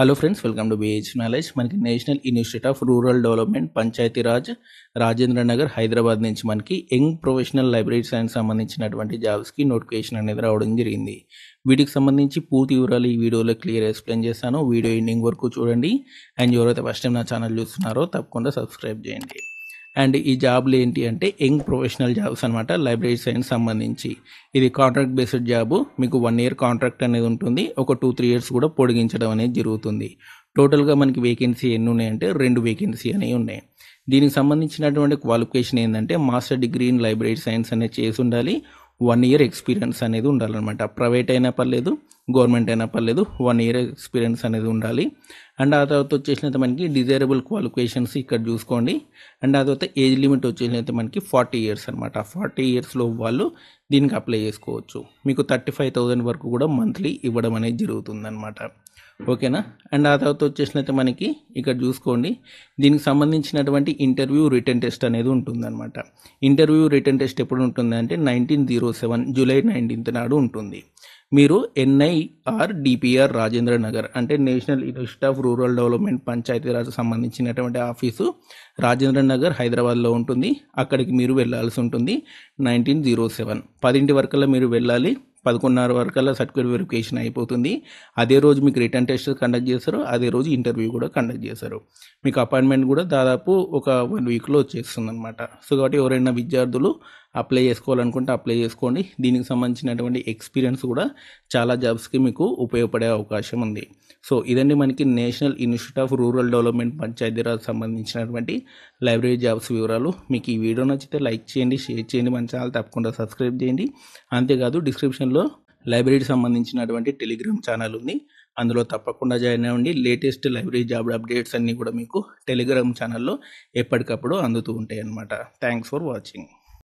Hello friends, welcome to BH knowledge. మనకి national institute of rural development Panchayati Raj Rajendra Nagar Hyderabad నుంచి మనకి young professional library science సంబంధించినటువంటి జాబ్స్కి నోటిఫికేషన్ అనేది రావడం జరిగింది. వీటికి సంబంధించి పూర్తి వివరాలు ఈ వీడియోలో క్లియర్ ఎక్స్ప్లెయిన్ చేస్తాను. వీడియో ఎండింగ్ వరకు చూడండి. అండ్ ఎవరైతే ఫస్ట్ టైం నా ఛానల్ చూస్తున్నారో తప్పకుండా సబ్స్క్రైబ్ చేయండి. అండ్ ఈ జాబ్లు ఏంటి అంటే యంగ్ ప్రొఫెషనల్ జాబ్స్ అనమాట. లైబ్రరీ సైన్స్ సంబంధించి ఇది కాంట్రాక్ట్ బేస్డ్ జాబ్. మీకు 1 year కాంట్రాక్ట్ అనేది ఉంటుంది. ఒక 2-3 years కూడా పొడిగించడం అనేది జరుగుతుంది. టోటల్గా మనకి వేకెన్సీ ఎన్ని ఉన్నాయంటే 2 వేకెన్సీ అనేవి ఉన్నాయి. దీనికి సంబంధించినటువంటి క్వాలిఫికేషన్ ఏంటంటే master degree in library science అనేది చేసి ఉండాలి. 1 year ఎక్స్పీరియన్స్ అనేది ఉండాలన్నమాట. ప్రైవేట్ అయినా పర్లేదు, గవర్నమెంట్ అయినా పర్లేదు, 1 year ఎక్స్పీరియన్స్ అనేది ఉండాలి. అండ్ ఆ తర్వాత వచ్చేసినైతే మనకి డిజైరబుల్ క్వాలిఫికేషన్స్ ఇక్కడ చూసుకోండి. అండ్ ఆ తర్వాత ఏజ్ లిమిట్ వచ్చేసినైతే మనకి 40 years అనమాట. 40 yearsలో వాళ్ళు దీనికి అప్లై చేసుకోవచ్చు. మీకు 35,000 వరకు కూడా మంత్లీ ఇవ్వడం అనేది జరుగుతుందన్నమాట. ఓకేనా. అండ్ ఆ తర్వాత వచ్చేసినైతే మనకి ఇక్కడ చూసుకోండి, దీనికి సంబంధించినటువంటి ఇంటర్వ్యూ రిటన్ టెస్ట్ అనేది ఉంటుందన్నమాట. ఇంటర్వ్యూ రిటన్ టెస్ట్ ఎప్పుడు ఉంటుంది అంటే 1907 జూలై 19th నాడు ఉంటుంది. మీరు NIR DPR రాజేంద్ర నగర్ అంటే national institute of rural development Panchayati Raj సంబంధించినటువంటి ఆఫీసు రాజేంద్ర నగర్ హైదరాబాద్లో ఉంటుంది. అక్కడికి మీరు వెళ్ళాల్సి ఉంటుంది. 1907 10 వరకల్లా మీరు వెళ్ళాలి. 11:30 వరకల్లా సర్టిఫికేట్ వెరిఫికేషన్ అయిపోతుంది. అదే రోజు మీకు రిటర్న్ టెస్ట్ కండక్ట్ చేస్తారు. అదే రోజు ఇంటర్వ్యూ కూడా కండక్ట్ చేస్తారు. మీకు అపాయింట్మెంట్ కూడా దాదాపు ఒక 1 weekలో వచ్చేస్తుంది అనమాట. సో కాబట్టి ఎవరైనా విద్యార్థులు అప్లై చేసుకోవాలనుకుంటే అప్లై చేసుకోండి. దీనికి సంబంధించినటువంటి ఎక్స్పీరియన్స్ కూడా చాలా జాబ్స్కి మీకు ఉపయోగపడే అవకాశం ఉంది. సో ఇదండి మనకి national institute of rural development Panchayati Raj సంబంధించినటువంటి లైబ్రరీ జాబ్స్ వివరాలు. మీకు ఈ వీడియో నచ్చితే లైక్ చేయండి, షేర్ చేయండి, మన ఛానల్ తప్పకుండా సబ్స్క్రైబ్ చేయండి. అంతేకాదు డిస్క్రిప్షన్లో లైబ్రరీకి సంబంధించినటువంటి టెలిగ్రామ్ ఛానల్ ఉంది. అందులో తప్పకుండా జాయిన్ అవ్వండి. లేటెస్ట్ లైబ్రరీ జాబ్ అప్డేట్స్ అన్నీ కూడా మీకు టెలిగ్రామ్ ఛానల్లో ఎప్పటికప్పుడు అందుతూ ఉంటాయి అన్నమాట. Thanks for watching.